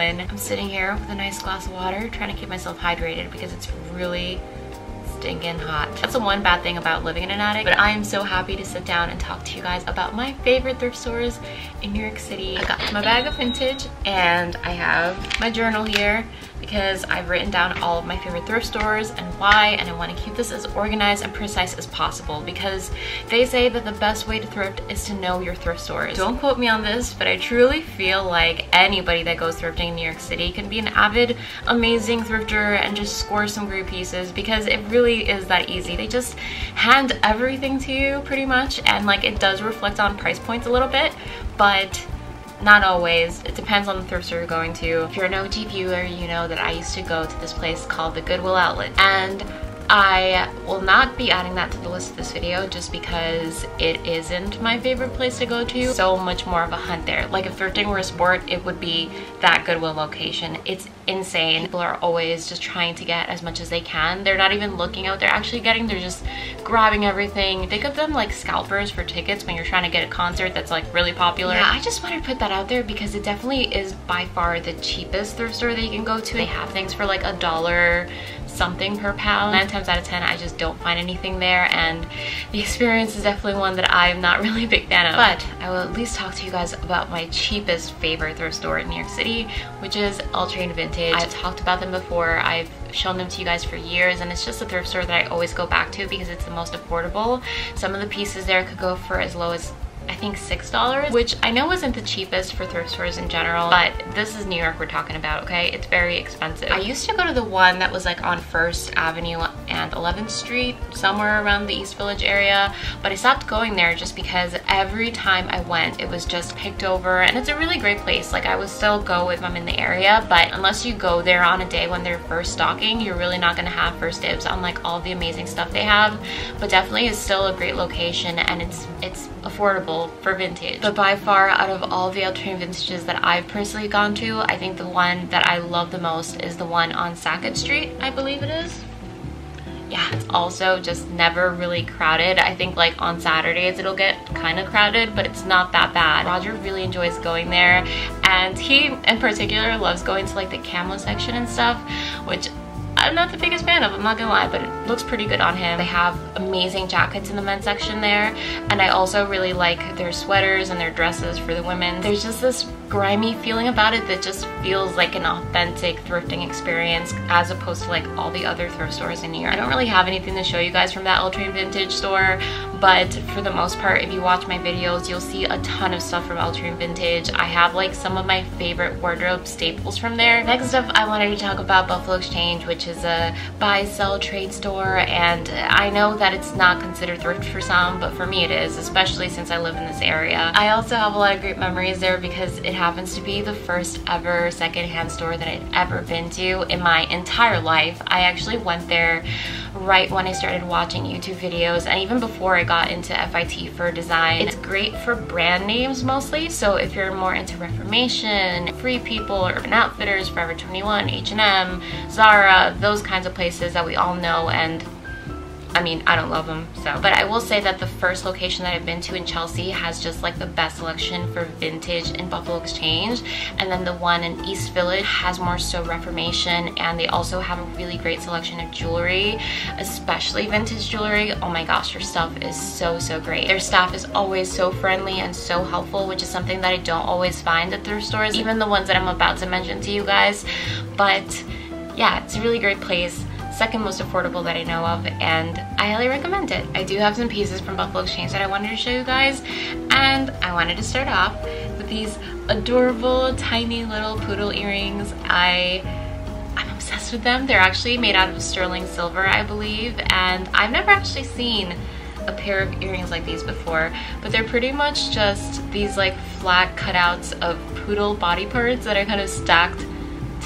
going. I'm sitting here with a nice glass of water, trying to keep myself hydrated because it's really stinking hot. That's the one bad thing about living in an attic, but I am so happy to sit down and talk to you guys about my favorite thrift stores in New York City. I got my bag of vintage and I have my journal here because I've written down all of my favorite thrift stores and why, and I want to keep this as organized and precise as possible because they say that the best way to thrift is to know your thrift stores. Don't quote me on this, but I truly feel like anybody that goes thrifting in New York City can be an avid, amazing thrifter and just score some great pieces because it really is that easy. They just hand everything to you pretty much, and like it does reflect on price points a little bit, but not always. It depends on the thrift store you're going to. If you're an OG viewer, you know that I used to go to this place called the Goodwill outlet, and I will not be adding that to the list of this video just because it isn't my favorite place to go to. So much more of a hunt there. Like if thrifting were a sport, it would be that Goodwill location. It's insane. People are always just trying to get as much as they can. They're not even looking at what they're actually getting. They're just grabbing everything. Think of them like scalpers for tickets when you're trying to get a concert that's like really popular. Yeah, I just wanted to put that out there because it definitely is by far the cheapest thrift store that you can go to. They have things for like $1 something per pound. 9 times out of 10 I just don't find anything there, and the experience is definitely one that I'm not really a big fan of. But I will at least talk to you guys about my cheapest favorite thrift store in New York City, which is All-Train Vintage. I've talked about them before. I've shown them to you guys for years, and it's just a thrift store that I always go back to because it's the most affordable. Some of the pieces there could go for as low as I think $6, which I know isn't the cheapest for thrift stores in general, but this is New York we're talking about, okay? It's very expensive. I used to go to the one that was like on 1st Avenue and 11th Street, somewhere around the East Village area, but I stopped going there just because every time I went, it was just picked over, and it's a really great place. Like I would still go if I'm in the area, but unless you go there on a day when they're first stocking, you're really not gonna have first dibs on like all the amazing stuff they have, but definitely is still a great location, and it's affordable for vintage. But by far, out of all the All-Train Vintages that I've personally gone to, I think the one that I love the most is the one on Sackett Street, I believe it is. Yeah, it's also just never really crowded. I think like on Saturdays it'll get kind of crowded, but it's not that bad. Roger really enjoys going there, and he in particular loves going to like the camo section and stuff, which I'm not the biggest fan of, I'm not gonna lie, but it looks pretty good on him. They have amazing jackets in the men's section there, and I also really like their sweaters and their dresses for the women. There's just this grimy feeling about it that just feels like an authentic thrifting experience as opposed to like all the other thrift stores in New York. I don't really have anything to show you guys from that All-Train Vintage store, but for the most part, if you watch my videos, you'll see a ton of stuff from All-Train Vintage. I have like some of my favorite wardrobe staples from there. Next up, I wanted to talk about Buffalo Exchange, which is a buy, sell, trade store, and I know that it's not considered thrift for some, but for me it is, especially since I live in this area. I also have a lot of great memories there because it happens to be the first ever secondhand store that I'd ever been to in my entire life. I actually went there right when I started watching YouTube videos, and even before I got into FIT for design. It's great for brand names mostly, so if you're more into Reformation, Free People, Urban Outfitters, Forever 21, H&M, Zara, those kinds of places that we all know, and I mean, I don't love them, so. But I will say that the first location that I've been to in Chelsea has just like the best selection for vintage in Buffalo Exchange. And then the one in East Village has more so Reformation, and they also have a really great selection of jewelry, especially vintage jewelry. Oh my gosh, their stuff is so, so great. Their staff is always so friendly and so helpful, which is something that I don't always find at thrift stores, even the ones that I'm about to mention to you guys. But yeah, it's a really great place. Second most affordable that I know of, and I highly recommend it. I do have some pieces from Buffalo Exchange that I wanted to show you guys, and I wanted to start off with these adorable tiny little poodle earrings. I'm obsessed with them. They're actually made out of sterling silver, I believe, and I've never actually seen a pair of earrings like these before, but they're pretty much just these like flat cutouts of poodle body parts that are kind of stacked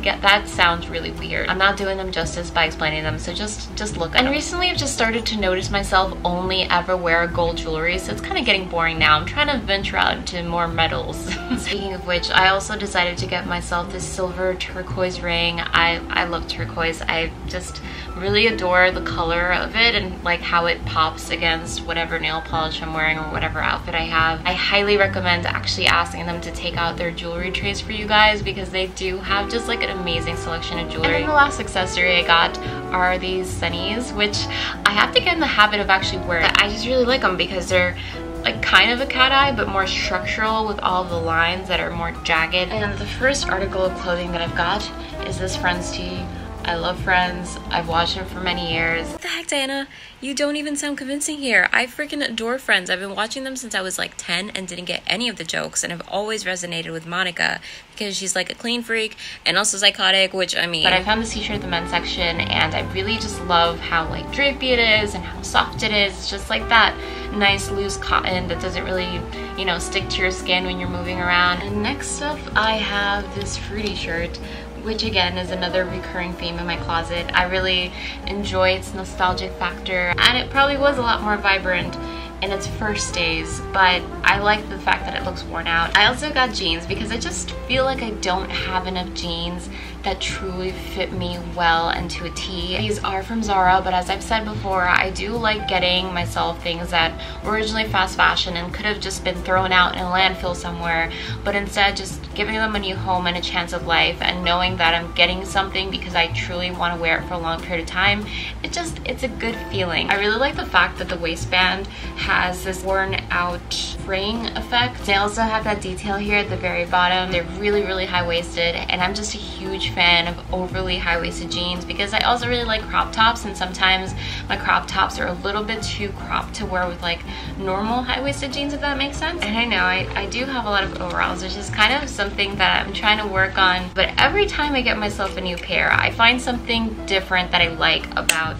that sounds really weird. I'm not doing them justice by explaining them, so just look at them. And recently I've just started to notice myself only ever wear gold jewelry, so it's kind of getting boring now. I'm trying to venture out into more metals. Speaking of which, I also decided to get myself this silver turquoise ring. I love turquoise. I just really adore the color of it and like how it pops against whatever nail polish I'm wearing or whatever outfit I have. I highly recommend actually asking them to take out their jewelry trays for you guys, because they do have just like an amazing selection of jewelry. And then the last accessory I got are these sunnies, which I have to get in the habit of actually wearing. I just really like them because they're like kind of a cat eye, but more structural with all the lines that are more jagged. And the first article of clothing that I've got is this Friends tee. I love Friends. I've watched them for many years. What the heck, Diana? You don't even sound convincing here. I freaking adore Friends. I've been watching them since I was like 10 and didn't get any of the jokes, and I've always resonated with Monica because she's like a clean freak and also psychotic, which I mean. But I found this t-shirt in the men's section, and I really just love how like drapey it is and how soft it is. It's just like that nice loose cotton that doesn't really, you know, stick to your skin when you're moving around. And next up I have this fruity shirt, which again is another recurring theme in my closet. I really enjoy its nostalgic factor, and it probably was a lot more vibrant in its first days, but I like the fact that it looks worn out. I also got jeans because I just feel like I don't have enough jeans that truly fit me well and to a T. These are from Zara, but as I've said before, I do like getting myself things that were originally fast fashion and could have just been thrown out in a landfill somewhere, but instead just giving them a new home and a chance of life, and knowing that I'm getting something because I truly want to wear it for a long period of time. It's a good feeling. I really like the fact that the waistband has this worn out fraying effect. They also have that detail here at the very bottom. They're really, really high-waisted, and I'm just a huge fan of overly high-waisted jeans because I also really like crop tops, and sometimes my crop tops are a little bit too cropped to wear with like normal high-waisted jeans, if that makes sense. And I know I do have a lot of overalls, which is kind of something that I'm trying to work on, but every time I get myself a new pair, I find something different that I like about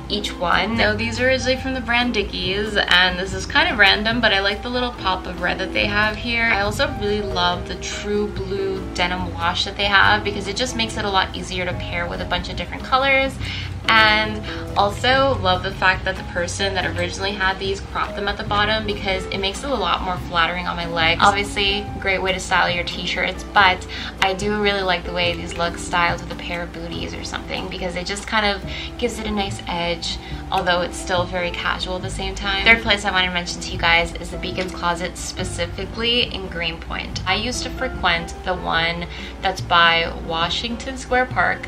each one. So these are originally from the brand Dickies, and this is kind of random, but I like the little pop of red that they have here. I also really love the true blue denim wash that they have because it just makes it a lot easier to pair with a bunch of different colors. And also love the fact that the person that originally had these cropped them at the bottom because it makes it a lot more flattering on my legs. Obviously, great way to style your t-shirts, but I do really like the way these look styled with a pair of booties or something because it just kind of gives it a nice edge, although it's still very casual at the same time. Third place I want to mention to you guys is the Beacon's Closet, specifically in Greenpoint. I used to frequent the one that's by Washington Square Park,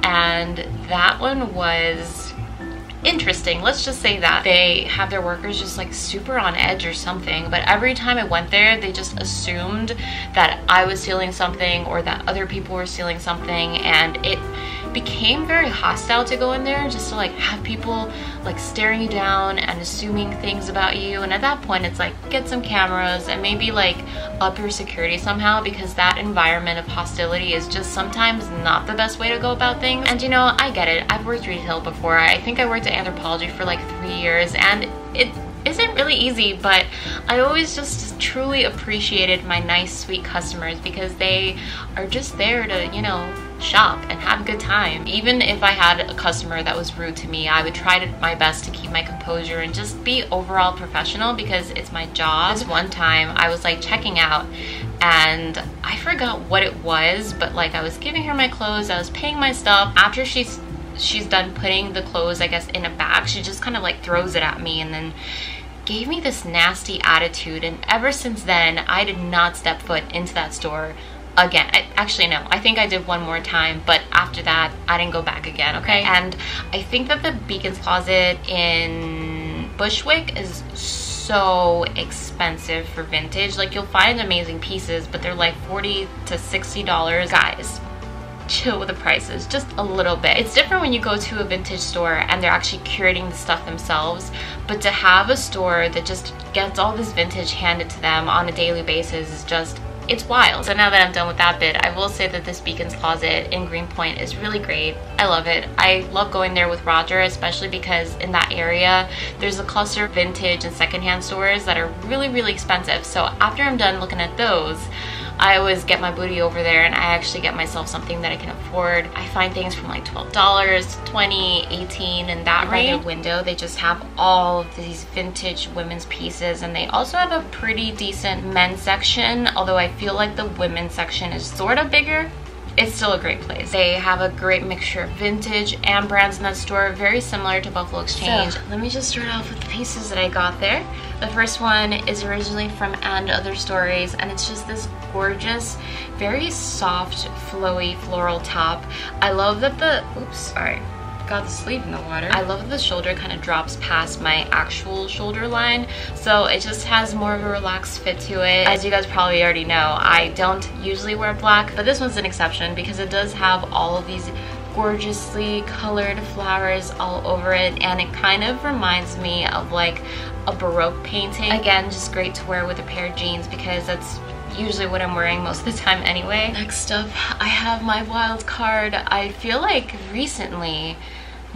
and that one was interesting. Let's just say that. They have their workers just like super on edge or something, but every time I went there, they just assumed that I was stealing something or that other people were stealing something, and it became very hostile to go in there just to like have people like staring you down and assuming things about you. And at that point, it's like, get some cameras and maybe like up your security somehow, because that environment of hostility is just sometimes not the best way to go about things. And you know, I get it. I've worked retail before. I think I worked at Anthropologie for like 3 years, and it isn't really easy, but I always just truly appreciated my nice, sweet customers because they are just there to, you know, shop and have a good time. Even if I had a customer that was rude to me, I would try my best to keep my composure and just be overall professional because it's my job. This one time I was like checking out and I forgot what it was, but like I was giving her my clothes, I was paying my stuff. After she's done putting the clothes, I guess, in a bag, she just kind of like throws it at me and then gave me this nasty attitude. And ever since then, I did not step foot into that store again. Actually, no, I think I did one more time, but after that, I didn't go back again, okay? And I think that the Beacon's Closet in Bushwick is so expensive for vintage. Like, you'll find amazing pieces, but they're like $40 to $60. Guys, chill with the prices just a little bit. It's different when you go to a vintage store and they're actually curating the stuff themselves, but to have a store that just gets all this vintage handed to them on a daily basis is just, it's wild. So now that I'm done with that bit, I will say that this Beacon's Closet in Greenpoint is really great. I love it. I love going there with Roger, especially because in that area there's a cluster of vintage and secondhand stores that are really, really expensive. So after I'm done looking at those, I always get my booty over there and I actually get myself something that I can afford. I find things from like $12 to $20, $18 in that range. By the window, they just have all of these vintage women's pieces, and they also have a pretty decent men's section, although I feel like the women's section is sort of bigger. It's still a great place. They have a great mixture of vintage and brands in that store, very similar to Buffalo Exchange. So let me just start off with the pieces that I got there. The first one is originally from And Other Stories, and it's just this gorgeous, very soft, flowy floral top. I love that the, oops, sorry, got the sleeve in the water. I love that the shoulder kind of drops past my actual shoulder line, so it just has more of a relaxed fit to it. As you guys probably already know, I don't usually wear black, but this one's an exception because it does have all of these gorgeously colored flowers all over it, and it kind of reminds me of like a Baroque painting. Again, just great to wear with a pair of jeans because that's usually what I'm wearing most of the time anyway. Next up, I have my wild card. I feel like recently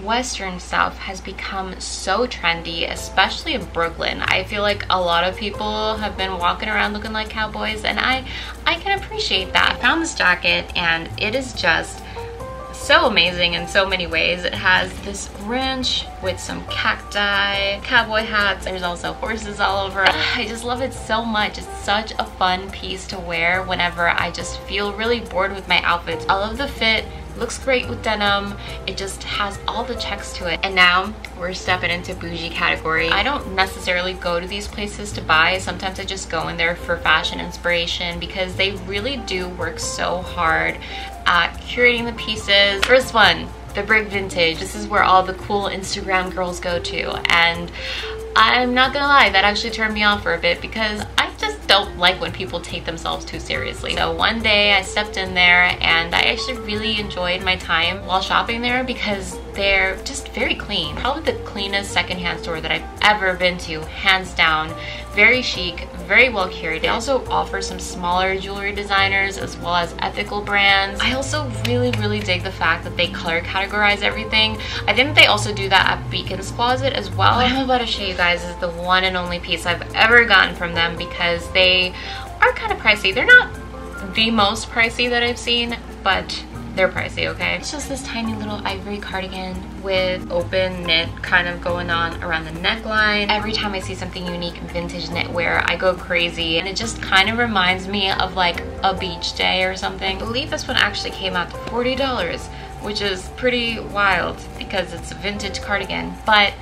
Western South has become so trendy, especially in Brooklyn. I feel like a lot of people have been walking around looking like cowboys, and I can appreciate that. I found this jacket and it is just so amazing in so many ways. It has this wrench with some cacti, cowboy hats, there's also horses all over it. I just love it so much. It's such a fun piece to wear whenever I just feel really bored with my outfits. I love the fit. Looks great with denim. It just has all the checks to it. And now we're stepping into bougie category. I don't necessarily go to these places to buy. Sometimes I just go in there for fashion inspiration because they really do work so hard at curating the pieces. First one, the Brig Vintage. This is where all the cool Instagram girls go to, and I'm not gonna lie, that actually turned me off for a bit because I just don't like when people take themselves too seriously. So one day I stepped in there and I actually really enjoyed my time while shopping there because they're just very clean. Probably the cleanest secondhand store that I've ever been to, hands down. Very chic, very well curated. They also offer some smaller jewelry designers as well as ethical brands. I also really dig the fact that they color categorize everything. I think they also do that at Beacon's Closet as well. What I'm about to show you guys is the one and only piece I've ever gotten from them because they are kind of pricey. They're not the most pricey that I've seen, but they're pricey, okay? It's just this tiny little ivory cardigan with open knit kind of going on around the neckline. Every time I see something unique in vintage knitwear, I go crazy, and it just kind of reminds me of like a beach day or something. I believe this one actually came out to $40, which is pretty wild because it's a vintage cardigan, but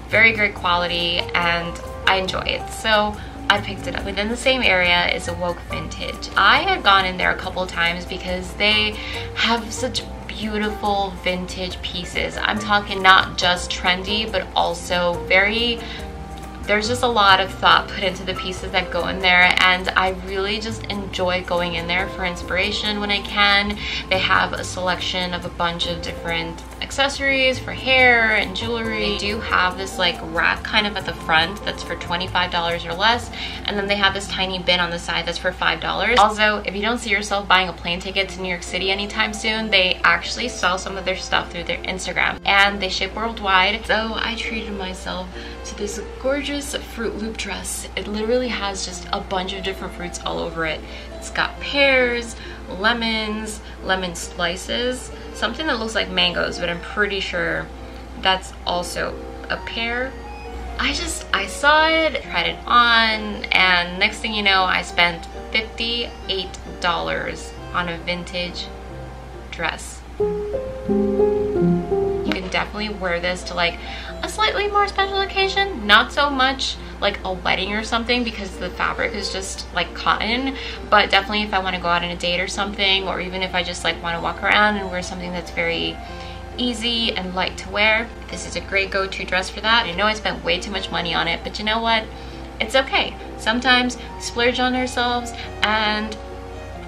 very great quality and I enjoy it. So I picked it up. Within the same area is Awoke Vintage. I had gone in there a couple times because they have such beautiful vintage pieces. I'm talking not just trendy, but also there's just a lot of thought put into the pieces that go in there, and I really just enjoy going in there for inspiration when I can. They have a selection of a bunch of different accessories for hair and jewelry. They do have this like rack kind of at the front that's for $25 or less, and then they have this tiny bin on the side that's for $5. Also, if you don't see yourself buying a plane ticket to New York City anytime soon, they actually sell some of their stuff through their Instagram, and they ship worldwide. So I treated myself to this gorgeous Fruit Loop dress. It literally has just a bunch of different fruits all over it. It's got pears, lemons, lemon slices, something that looks like mangoes, but I'm pretty sure that's also a pear. I saw it, tried it on, and next thing you know, I spent $58 on a vintage dress. You can definitely wear this to like a slightly more special occasion, not so much like a wedding or something because the fabric is just like cotton, but definitely if I want to go out on a date or something, or even if I just like want to walk around and wear something that's very easy and light to wear, this is a great go-to dress for that. I know I spent way too much money on it, but you know what? It's okay. Sometimes we splurge on ourselves, and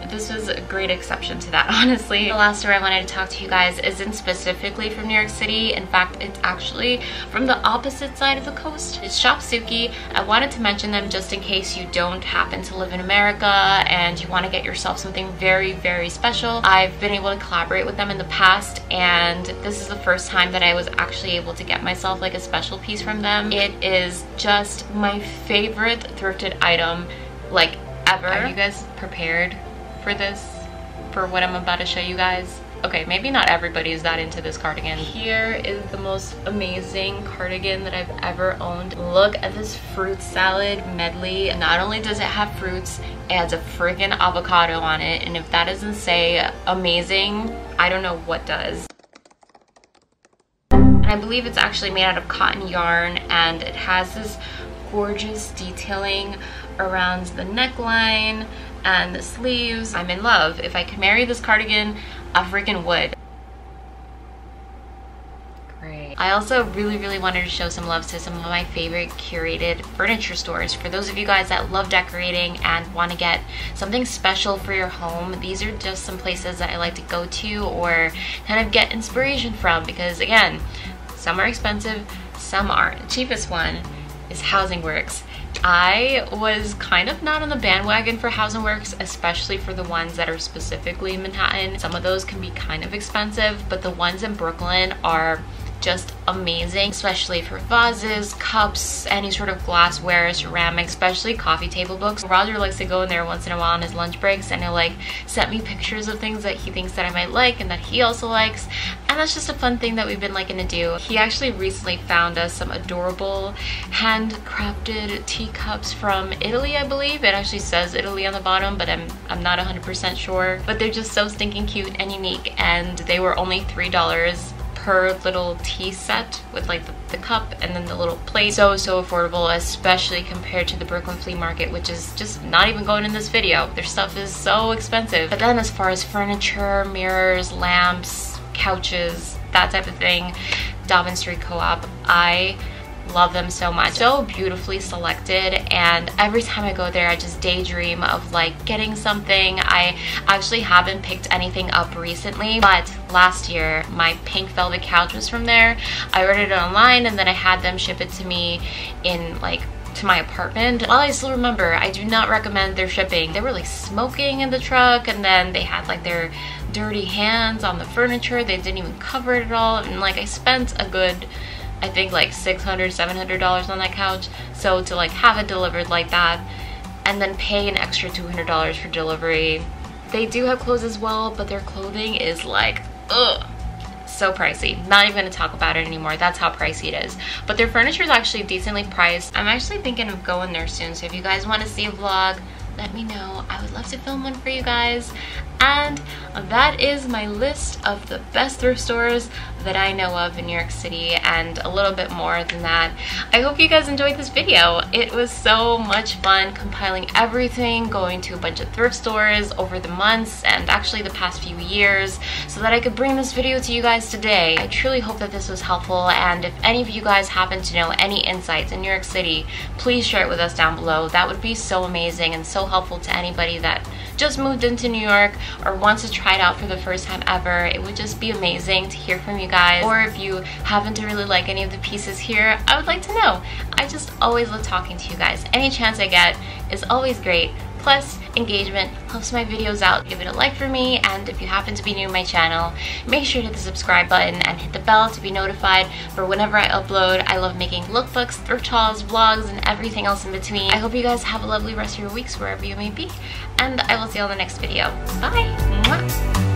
this is a great exception to that, honestly. The last store I wanted to talk to you guys isn't specifically from New York City. In fact, it's actually from the opposite side of the coast. It's Shop Sookie. I wanted to mention them just in case you don't happen to live in America and you want to get yourself something very special. I've been able to collaborate with them in the past, and this is the first time that I was actually able to get myself like a special piece from them. It is just my favorite thrifted item like ever. Are you guys prepared for this, for what I'm about to show you guys. Okay, maybe not everybody is that into this cardigan. Here is the most amazing cardigan that I've ever owned. Look at this fruit salad medley. Not only does it have fruits, it has a freaking avocado on it, and if that doesn't say amazing, I don't know what does. And I believe it's actually made out of cotton yarn, and it has this gorgeous detailing around the neckline and the sleeves. I'm in love. If I could marry this cardigan, I freaking would. Great. I also really wanted to show some love to some of my favorite curated furniture stores. For those of you guys that love decorating and want to get something special for your home, these are just some places that I like to go to or kind of get inspiration from, because again, some are expensive, some aren't. The cheapest one is Housing Works. I was kind of not on the bandwagon for Housing Works, especially for the ones that are specifically in Manhattan. Some of those can be kind of expensive, but the ones in Brooklyn are just amazing, especially for vases, cups, any sort of glassware, ceramics, especially coffee table books. Roger likes to go in there once in a while on his lunch breaks and he'll like send me pictures of things that he thinks that I might like and that he also likes, and that's just a fun thing that we've been liking to do. He actually recently found us some adorable handcrafted teacups from Italy, I believe. It actually says Italy on the bottom, but I'm not 100% sure. But they're just so stinking cute and unique, and they were only $3 per little tea set with like the cup and then the little plate. So affordable, especially compared to the Brooklyn flea market, which is just not even going in this video. Their stuff is so expensive. But then as far as furniture, mirrors, lamps, couches, that type of thing, Dobbin Street Co-op, I love them so much. So beautifully selected, and every time I go there I just daydream of like getting something. I actually haven't picked anything up recently, but last year my pink velvet couch was from there. I ordered it online and then I had them ship it to me in like to my apartment. While I still remember, I do not recommend their shipping. They were like smoking in the truck, and then they had like their dirty hands on the furniture. They didn't even cover it at all, and like I spent a good, I think like $600, $700 on that couch. So to like have it delivered like that and then pay an extra $200 for delivery. They do have clothes as well, but their clothing is like, ugh, so pricey. Not even gonna talk about it anymore. That's how pricey it is. But their furniture is actually decently priced. I'm actually thinking of going there soon, so if you guys want to see a vlog, let me know. I would love to film one for you guys. And that is my list of the best thrift stores that I know of in New York City, and a little bit more than that. I hope you guys enjoyed this video. It was so much fun compiling everything, going to a bunch of thrift stores over the months and actually the past few years, so that I could bring this video to you guys today. I truly hope that this was helpful, and if any of you guys happen to know any insights in New York City, please share it with us down below. That would be so amazing and so helpful to anybody that just moved into New York or wants to try it out for the first time ever. It would just be amazing to hear from you guys. Or if you happen to really like any of the pieces here, I would like to know. I just always love talking to you guys. Any chance I get is always great. Plus, engagement helps my videos out. Give it a like for me, and if you happen to be new to my channel, make sure to hit the subscribe button and hit the bell to be notified for whenever I upload. I love making lookbooks, thrift hauls, vlogs, and everything else in between. I hope you guys have a lovely rest of your weeks wherever you may be, and I will see you on the next video. Bye! Mwah.